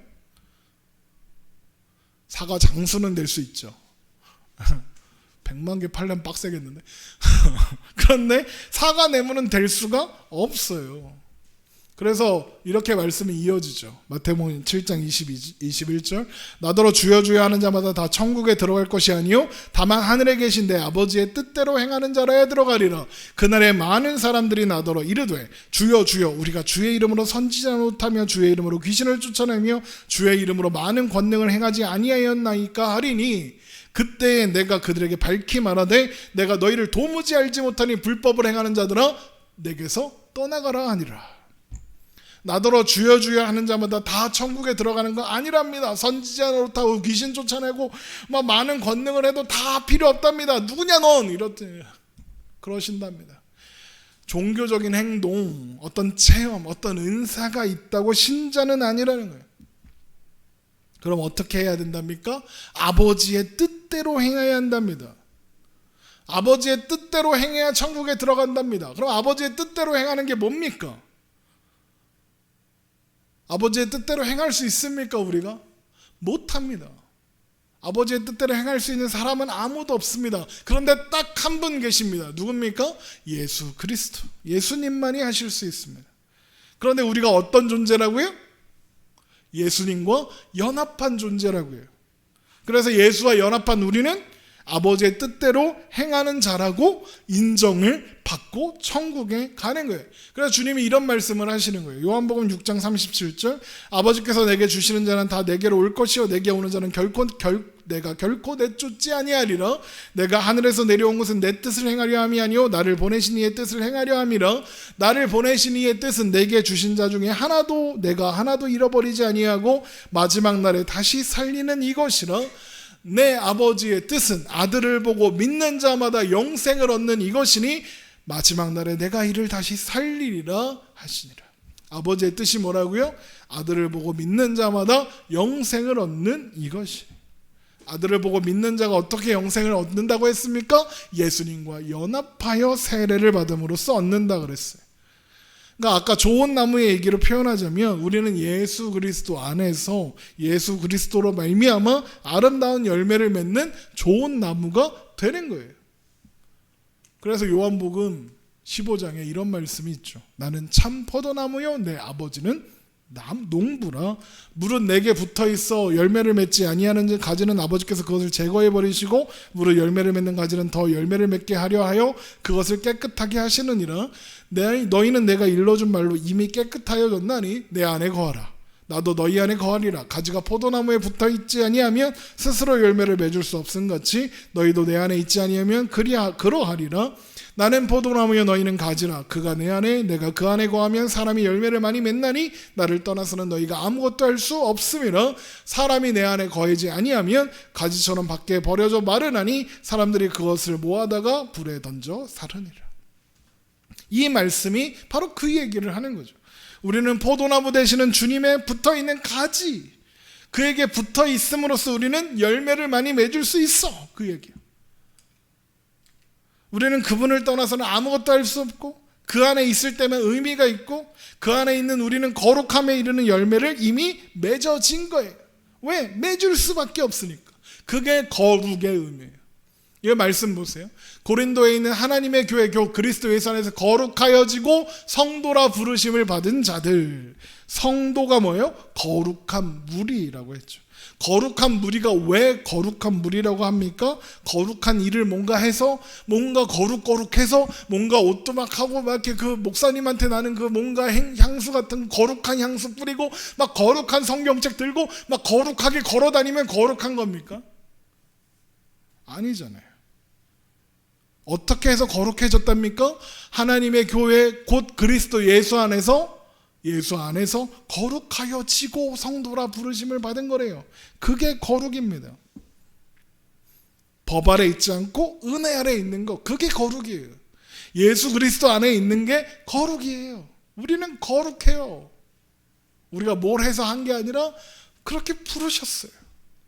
사과 장수는 될 수 있죠. 100만 개 팔려면 빡세겠는데. 그런데 사과나무는 될 수가 없어요. 그래서 이렇게 말씀이 이어지죠. 마태복음 7장 21절. 나더러 주여 주여 하는 자마다 다 천국에 들어갈 것이 아니요 다만 하늘에 계신 내 아버지의 뜻대로 행하는 자라야 들어가리라. 그날에 많은 사람들이 나더러 이르되 주여 주여 우리가 주의 이름으로 선지자 못하며 주의 이름으로 귀신을 쫓아내며 주의 이름으로 많은 권능을 행하지 아니하였나이까 하리니 그때에 내가 그들에게 밝히 말하되 내가 너희를 도무지 알지 못하니 불법을 행하는 자들아 내게서 떠나가라 하니라. 나더러 주여 주여 하는 자마다 다 천국에 들어가는 거 아니랍니다. 선지자 노릇하고 귀신 쫓아내고 막 많은 권능을 해도 다 필요 없답니다. 누구냐 넌 이렇게 그러신답니다. 종교적인 행동, 어떤 체험, 어떤 은사가 있다고 신자는 아니라는 거예요. 그럼 어떻게 해야 된답니까? 아버지의 뜻대로 행해야 한답니다. 아버지의 뜻대로 행해야 천국에 들어간답니다. 그럼 아버지의 뜻대로 행하는 게 뭡니까? 아버지의 뜻대로 행할 수 있습니까? 우리가? 못합니다. 아버지의 뜻대로 행할 수 있는 사람은 아무도 없습니다. 그런데 딱 한 분 계십니다. 누굽니까? 예수 그리스도. 예수님만이 하실 수 있습니다. 그런데 우리가 어떤 존재라고요? 예수님과 연합한 존재라고요. 그래서 예수와 연합한 우리는 아버지의 뜻대로 행하는 자라고 인정을 받고 천국에 가는 거예요. 그래서 주님이 이런 말씀을 하시는 거예요. 요한복음 6장 37절. 아버지께서 내게 주시는 자는 다 내게로 올 것이요 내게 오는 자는 내가 결코 내쫓지 아니하리라. 내가 하늘에서 내려온 것은 내 뜻을 행하려 함이 아니요 나를 보내신 이의 뜻을 행하려 함이라. 나를 보내신 이의 뜻은 내게 주신 자 중에 내가 하나도 잃어버리지 아니하고 마지막 날에 다시 살리는 이것이라. 내 아버지의 뜻은 아들을 보고 믿는 자마다 영생을 얻는 이것이니 마지막 날에 내가 이를 다시 살리리라 하시니라. 아버지의 뜻이 뭐라고요? 아들을 보고 믿는 자마다 영생을 얻는 이것이. 아들을 보고 믿는 자가 어떻게 영생을 얻는다고 했습니까? 예수님과 연합하여 세례를 받음으로써 얻는다 그랬어요. 그러니까 아까 좋은 나무의 얘기로 표현하자면 우리는 예수 그리스도 안에서 예수 그리스도로 말미암아 아름다운 열매를 맺는 좋은 나무가 되는 거예요. 그래서 요한복음 15장에 이런 말씀이 있죠. 나는 참 포도나무요 내 아버지는 농부라. 물은 내게 붙어있어 열매를 맺지 아니하는 가지는 아버지께서 그것을 제거해 버리시고 물은 열매를 맺는 가지는 더 열매를 맺게 하려 하여 그것을 깨끗하게 하시느니라. 너희는 내가 일러준 말로 이미 깨끗하여졌나니 내 안에 거하라. 나도 너희 안에 거하리라. 가지가 포도나무에 붙어 있지 아니하면 스스로 열매를 맺을 수 없음같이 너희도 내 안에 있지 아니하면 그러하리라. 나는 포도나무여 너희는 가지라. 그가 내 안에 내가 그 안에 거하면 사람이 열매를 많이 맺나니 나를 떠나서는 너희가 아무것도 할 수 없음이라. 사람이 내 안에 거하지 아니하면 가지처럼 밖에 버려져 마르나니 사람들이 그것을 모아다가 불에 던져 사르니라. 이 말씀이 바로 그 얘기를 하는 거죠. 우리는 포도나무 되시는 주님에 붙어있는 가지, 그에게 붙어 있음으로써 우리는 열매를 많이 맺을 수 있어. 그 얘기예요. 우리는 그분을 떠나서는 아무것도 할 수 없고 그 안에 있을 때면 의미가 있고 그 안에 있는 우리는 거룩함에 이르는 열매를 이미 맺어진 거예요. 왜? 맺을 수밖에 없으니까. 그게 거룩의 의미예요. 이 말씀 보세요. 고린도에 있는 하나님의 교회 그리스도 예수 안에서 거룩하여지고 성도라 부르심을 받은 자들. 성도가 뭐예요? 거룩한 무리라고 했죠. 거룩한 무리가 왜 거룩한 무리라고 합니까? 거룩한 일을 뭔가 해서 뭔가 거룩해서 뭔가 옷도 막 하고 막 이렇게 그 목사님한테 나는 그 뭔가 향수 같은 거룩한 향수 뿌리고 막 거룩한 성경책 들고 막 거룩하게 걸어 다니면 거룩한 겁니까? 아니잖아요. 어떻게 해서 거룩해졌답니까? 하나님의 교회 곧 그리스도 예수 안에서 거룩하여지고 성도라 부르심을 받은 거래요. 그게 거룩입니다. 법 아래 있지 않고 은혜 아래 있는 거, 그게 거룩이에요. 예수 그리스도 안에 있는 게 거룩이에요. 우리는 거룩해요. 우리가 뭘 해서 한 게 아니라 그렇게 부르셨어요.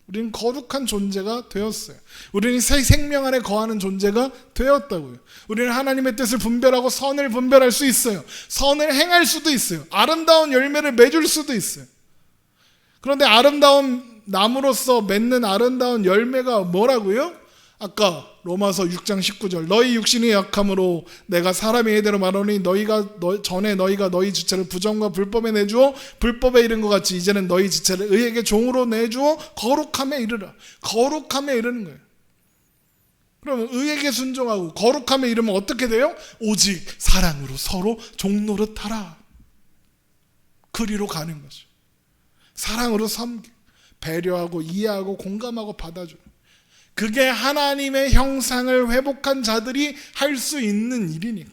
우리는 거룩한 존재가 되었어요. 우리는 새 생명 안에 거하는 존재가 되었다고요. 우리는 하나님의 뜻을 분별하고 선을 분별할 수 있어요. 선을 행할 수도 있어요. 아름다운 열매를 맺을 수도 있어요. 그런데 아름다운 나무로서 맺는 아름다운 열매가 뭐라고요? 아까 로마서 6장 19절 너희 육신이 약함으로 내가 사람의 예대로 말하니 전에 너희가 너희 지체를 부정과 불법에 내주어 불법에 이른 것 같이 이제는 너희 지체를 의에게 종으로 내주어 거룩함에 이르라. 거룩함에 이르는 거예요. 그러면 의에게 순종하고 거룩함에 이르면 어떻게 돼요? 오직 사랑으로 서로 종노릇하라. 그리로 가는 거죠. 사랑으로 섬기, 배려하고 이해하고 공감하고 받아줘요. 그게 하나님의 형상을 회복한 자들이 할 수 있는 일이니까.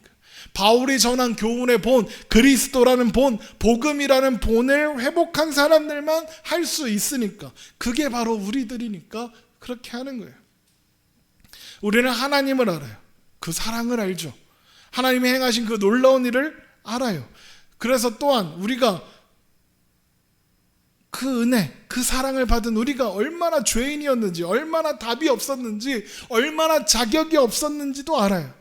바울이 전한 교훈의 본, 그리스도라는 본, 복음이라는 본을 회복한 사람들만 할 수 있으니까. 그게 바로 우리들이니까 그렇게 하는 거예요. 우리는 하나님을 알아요. 그 사랑을 알죠. 하나님이 행하신 그 놀라운 일을 알아요. 그래서 또한 우리가 그 은혜, 그 사랑을 받은 우리가 얼마나 죄인이었는지, 얼마나 답이 없었는지, 얼마나 자격이 없었는지도 알아요.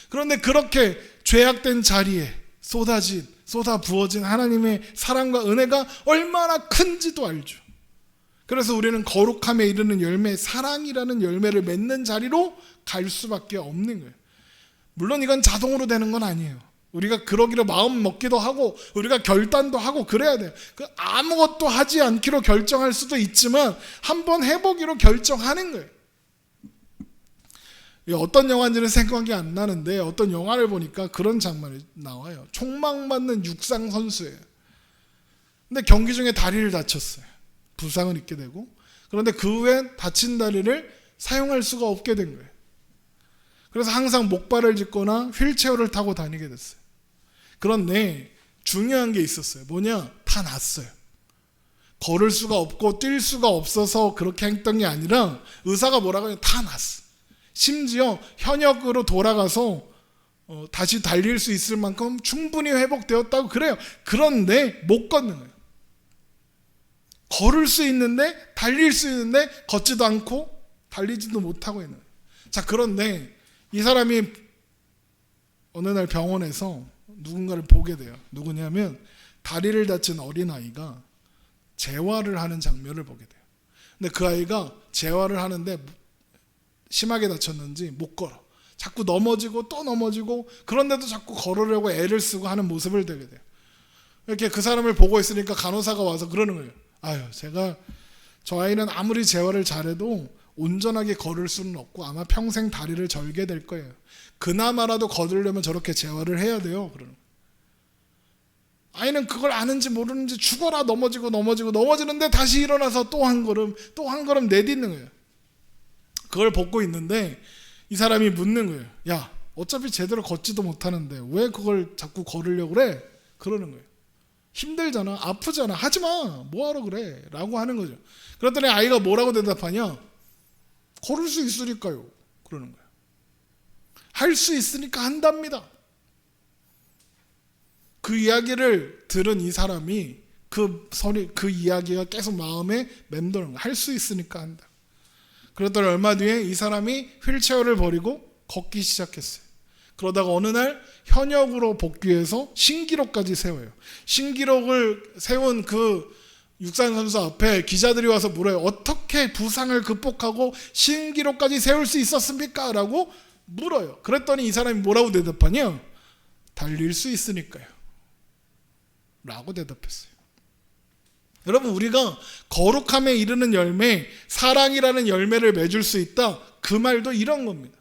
그런데 그렇게 죄악된 자리에 쏟아 부어진 하나님의 사랑과 은혜가 얼마나 큰지도 알죠. 그래서 우리는 거룩함에 이르는 열매, 사랑이라는 열매를 맺는 자리로 갈 수밖에 없는 거예요. 물론 이건 자동으로 되는 건 아니에요. 우리가 그러기로 마음 먹기도 하고 우리가 결단도 하고 그래야 돼요. 아무것도 하지 않기로 결정할 수도 있지만 한번 해보기로 결정하는 거예요. 어떤 영화인지는 생각이 안 나는데 어떤 영화를 보니까 그런 장면이 나와요. 총망맞는 육상 선수예요. 근데 경기 중에 다리를 다쳤어요. 부상을 입게 되고, 그런데 그 후에 다친 다리를 사용할 수가 없게 된 거예요. 그래서 항상 목발을 짚거나 휠체어를 타고 다니게 됐어요. 그런데 중요한 게 있었어요. 뭐냐? 다 났어요. 걸을 수가 없고 뛸 수가 없어서 그렇게 했던 게 아니라 의사가 뭐라고 해요? 다 났어. 심지어 현역으로 돌아가서 다시 달릴 수 있을 만큼 충분히 회복되었다고 그래요. 그런데 못 걷는 거예요. 걸을 수 있는데, 달릴 수 있는데 걷지도 않고 달리지도 못하고 있는 거예요. 자, 그런데 이 사람이 어느 날 병원에서 누군가를 보게 돼요. 누구냐면 다리를 다친 어린아이가 재활을 하는 장면을 보게 돼요. 근데 그 아이가 재활을 하는데 심하게 다쳤는지 못 걸어. 자꾸 넘어지고 또 넘어지고, 그런데도 자꾸 걸으려고 애를 쓰고 하는 모습을 보게 돼요. 이렇게 그 사람을 보고 있으니까 간호사가 와서 그러는 거예요. 아유, 제가 저 아이는 아무리 재활을 잘해도 온전하게 걸을 수는 없고 아마 평생 다리를 절게 될 거예요. 그나마라도 걸으려면 저렇게 재활을 해야 돼요. 그러는. 아이는 그걸 아는지 모르는지 죽어라 넘어지는데 다시 일어나서 또 한 걸음 내딛는 거예요. 그걸 벗고 있는데 이 사람이 묻는 거예요. 야, 어차피 제대로 걷지도 못하는데 왜 그걸 자꾸 걸으려고 그래? 그러는 거예요. 힘들잖아, 아프잖아, 하지마, 뭐하러 그래? 라고 하는 거죠. 그랬더니 아이가 뭐라고 대답하냐? 걸을 수 있으니까요. 그러는 거예요. 할 수 있으니까 한답니다. 그 이야기를 들은 이 사람이 그 이야기가 계속 마음에 맴도는 거예요. 할 수 있으니까 한다. 그랬더니 얼마 뒤에 이 사람이 휠체어를 버리고 걷기 시작했어요. 그러다가 어느 날 현역으로 복귀해서 신기록까지 세워요. 신기록을 세운 그 육상 선수 앞에 기자들이 와서 물어요. 어떻게 부상을 극복하고 신기록까지 세울 수 있었습니까? 라고 물어요. 그랬더니 이 사람이 뭐라고 대답하냐? 달릴 수 있으니까요. 라고 대답했어요. 여러분, 우리가 거룩함에 이르는 열매, 사랑이라는 열매를 맺을 수 있다. 그 말도 이런 겁니다.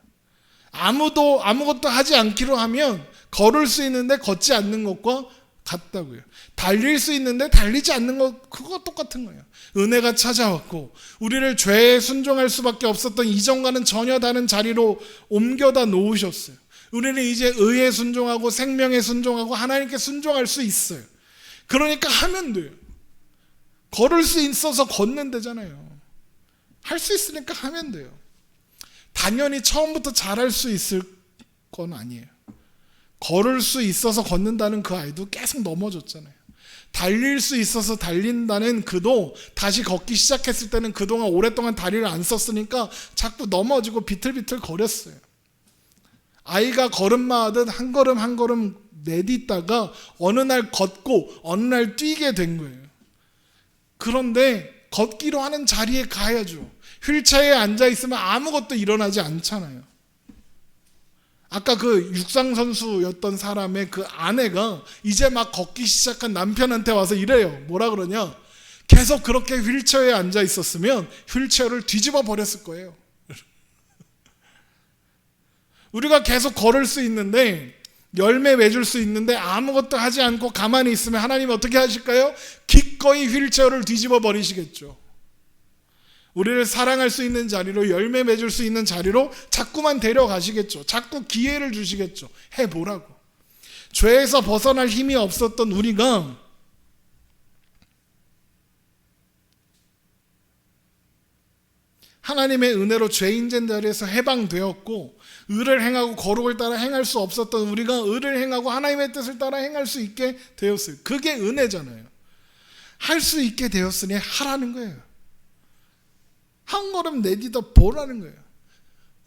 아무것도 하지 않기로 하면 걸을 수 있는데 걷지 않는 것과 같다고요. 달릴 수 있는데 달리지 않는 것, 그거 똑같은 거예요. 은혜가 찾아왔고 우리를 죄에 순종할 수밖에 없었던 이전과는 전혀 다른 자리로 옮겨다 놓으셨어요. 우리는 이제 의에 순종하고 생명에 순종하고 하나님께 순종할 수 있어요. 그러니까 하면 돼요. 걸을 수 있어서 걷는 데잖아요. 할 수 있으니까 하면 돼요. 당연히 처음부터 잘할 수 있을 건 아니에요. 걸을 수 있어서 걷는다는 그 아이도 계속 넘어졌잖아요. 달릴 수 있어서 달린다는 그도 다시 걷기 시작했을 때는 그동안 오랫동안 다리를 안 썼으니까 자꾸 넘어지고 비틀비틀 거렸어요. 아이가 걸음마하듯 한 걸음 한 걸음 내딛다가 어느 날 걷고 어느 날 뛰게 된 거예요. 그런데 걷기로 하는 자리에 가야죠. 휠체어에 앉아있으면 아무것도 일어나지 않잖아요. 아까 그 육상선수였던 사람의 그 아내가 이제 막 걷기 시작한 남편한테 와서 이래요. 뭐라 그러냐? 계속 그렇게 휠체어에 앉아 있었으면 휠체어를 뒤집어 버렸을 거예요. 우리가 계속 걸을 수 있는데, 열매 맺을 수 있는데 아무것도 하지 않고 가만히 있으면 하나님이 어떻게 하실까요? 기꺼이 휠체어를 뒤집어 버리시겠죠. 우리를 사랑할 수 있는 자리로, 열매 맺을 수 있는 자리로 자꾸만 데려가시겠죠. 자꾸 기회를 주시겠죠. 해보라고. 죄에서 벗어날 힘이 없었던 우리가 하나님의 은혜로 죄인된 자리에서 해방되었고, 의를 행하고 거룩을 따라 행할 수 없었던 우리가 의를 행하고 하나님의 뜻을 따라 행할 수 있게 되었어요. 그게 은혜잖아요. 할 수 있게 되었으니 하라는 거예요. 한 걸음 내딛어 보라는 거예요.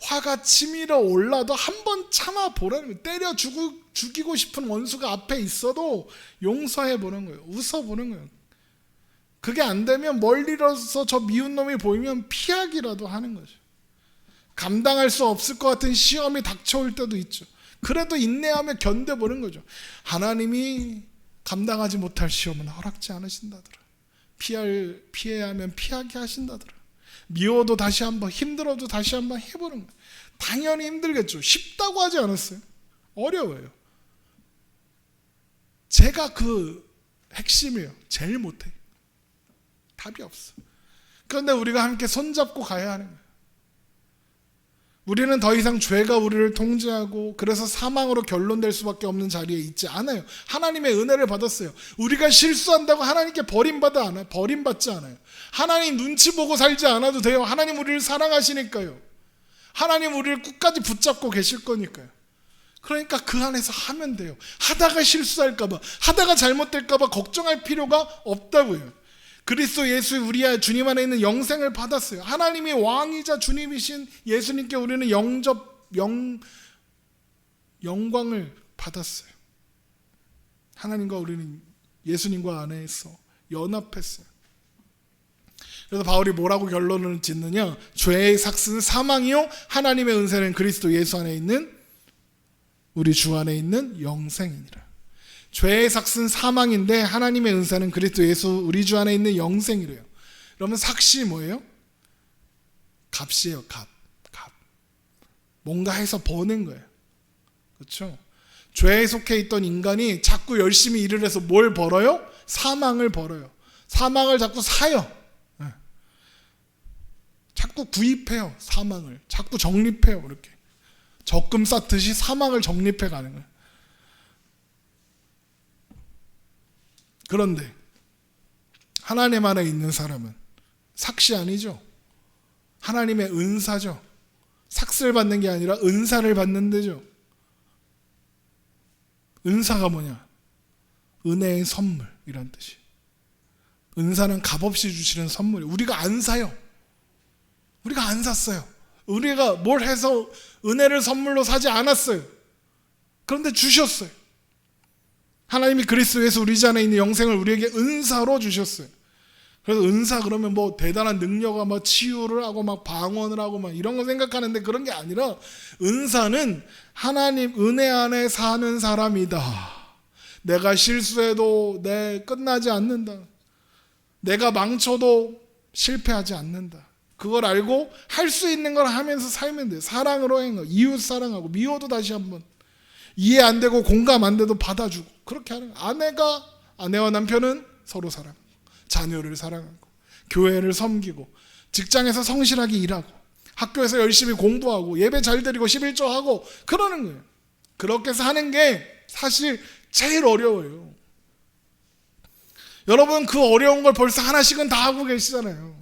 화가 치밀어 올라도 한 번 참아 보라는 거예요. 때려 죽이고 싶은 원수가 앞에 있어도 용서해 보는 거예요. 웃어 보는 거예요. 그게 안 되면 멀리서 저 미운 놈이 보이면 피하기라도 하는 거죠. 감당할 수 없을 것 같은 시험이 닥쳐올 때도 있죠. 그래도 인내하며 견뎌보는 거죠. 하나님이 감당하지 못할 시험은 허락지 않으신다더라. 피해야 하면 피하게 하신다더라. 미워도 다시 한번, 힘들어도 다시 한번 해보는 거예요. 당연히 힘들겠죠. 쉽다고 하지 않았어요. 어려워요. 제가 그 핵심이에요. 제일 못해. 답이 없어. 그런데 우리가 함께 손잡고 가야 하는 거예요. 우리는 더 이상 죄가 우리를 통제하고 그래서 사망으로 결론될 수밖에 없는 자리에 있지 않아요. 하나님의 은혜를 받았어요. 우리가 실수한다고 하나님께 버림받지 않아요. 하나님 눈치 보고 살지 않아도 돼요. 하나님 우리를 사랑하시니까요. 하나님 우리를 끝까지 붙잡고 계실 거니까요. 그러니까 그 안에서 하면 돼요. 하다가 실수할까봐, 하다가 잘못될까봐 걱정할 필요가 없다고요. 그리스도 예수 우리 주님 안에 있는 영생을 받았어요. 하나님이 왕이자 주님이신 예수님께 우리는 영광을 받았어요. 하나님과 우리는 예수님과 안에서 연합했어요. 그래서 바울이 뭐라고 결론을 짓느냐? 죄의 삭스는 사망이요, 하나님의 은혜는 그리스도 예수 안에 있는, 우리 주 안에 있는 영생이니라. 죄의 삭스는 사망인데 하나님의 은사는 그리스도 예수 우리 주 안에 있는 영생이래요. 그러면 삭시 뭐예요? 값이에요. 값. 뭔가 해서 버는 거예요. 그렇죠? 죄에 속해 있던 인간이 자꾸 열심히 일을 해서 뭘 벌어요? 사망을 벌어요. 사망을 자꾸 사요. 자꾸 구입해요. 사망을 자꾸 적립해요. 이렇게 적금 쌓듯이 사망을 적립해 가는 거예요. 그런데 하나님 안에 있는 사람은 삭시 아니죠. 하나님의 은사죠. 삭스를 받는 게 아니라 은사를 받는 데죠. 은사가 뭐냐? 은혜의 선물이란 뜻이. 은사는 값없이 주시는 선물이에요. 우리가 안 사요. 우리가 안 샀어요. 우리가 뭘 해서 은혜를 선물로 사지 않았어요. 그런데 주셨어요. 하나님이 그리스도에서 우리 안에 있는 영생을 우리에게 은사로 주셨어요. 그래서 은사 그러면 뭐 대단한 능력과 뭐 치유를 하고 막 방언을 하고 막 이런 거 생각하는데 그런 게 아니라 은사는 하나님 은혜 안에 사는 사람이다. 내가 실수해도 끝나지 않는다. 내가 망쳐도 실패하지 않는다. 그걸 알고 할 수 있는 걸 하면서 살면 돼요. 사랑으로 행하고 이웃 사랑하고 미워도 다시 한번 이해 안 되고 공감 안 돼도 받아주고 그렇게 하는 거예요. 아내와 남편은 서로 사랑하고 자녀를 사랑하고 교회를 섬기고 직장에서 성실하게 일하고 학교에서 열심히 공부하고 예배 잘 드리고 11조하고 그러는 거예요. 그렇게 사는 게 사실 제일 어려워요. 여러분 그 어려운 걸 벌써 하나씩은 다 하고 계시잖아요.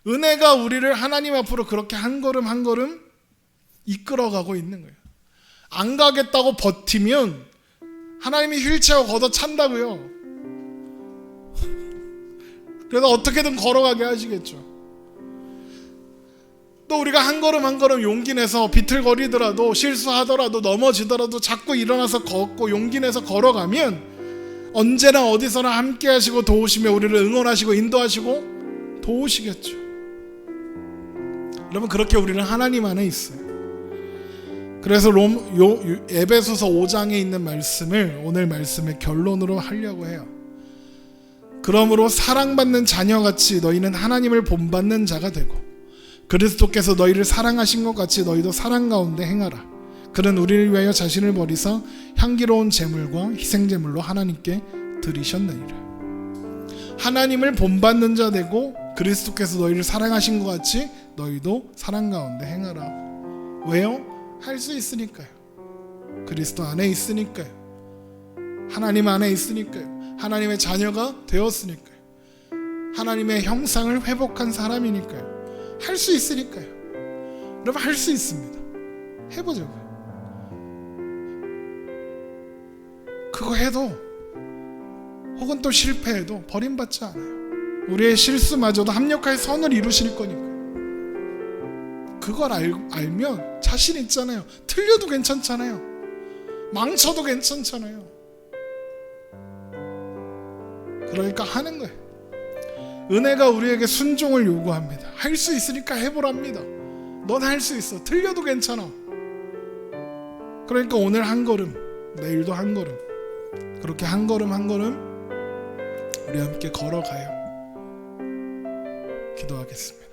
은혜가 우리를 하나님 앞으로 그렇게 한 걸음 한 걸음 이끌어가고 있는 거예요. 안 가겠다고 버티면 하나님이 휠체어 걷어찬다고요. 그래서 어떻게든 걸어가게 하시겠죠. 또 우리가 한 걸음 한 걸음 용기 내서 비틀거리더라도 실수하더라도 넘어지더라도 자꾸 일어나서 걷고 용기 내서 걸어가면 언제나 어디서나 함께 하시고 도우시며 우리를 응원하시고 인도하시고 도우시겠죠. 여러분 그렇게 우리는 하나님 안에 있어요. 그래서 에베소서 5장에 있는 말씀을 오늘 말씀의 결론으로 하려고 해요. 그러므로 사랑받는 자녀같이 너희는 하나님을 본받는 자가 되고 그리스도께서 너희를 사랑하신 것 같이 너희도 사랑 가운데 행하라. 그는 우리를 위하여 자신을 버리사 향기로운 제물과 희생제물로 하나님께 드리셨느니라. 하나님을 본받는 자 되고 그리스도께서 너희를 사랑하신 것 같이 너희도 사랑 가운데 행하라. 왜요? 할 수 있으니까요. 그리스도 안에 있으니까요. 하나님 안에 있으니까요. 하나님의 자녀가 되었으니까요. 하나님의 형상을 회복한 사람이니까요. 할 수 있으니까요. 여러분 할 수 있습니다. 해보자고요. 그거 해도 혹은 또 실패해도 버림받지 않아요. 우리의 실수마저도 합력할 선을 이루실 거니까요. 그걸 알면 자신 있잖아요. 틀려도 괜찮잖아요. 망쳐도 괜찮잖아요. 그러니까 하는 거예요. 은혜가 우리에게 순종을 요구합니다. 할 수 있으니까 해보랍니다. 넌 할 수 있어. 틀려도 괜찮아. 그러니까 오늘 한 걸음, 내일도 한 걸음, 그렇게 한 걸음 한 걸음 우리 함께 걸어가요. 기도하겠습니다.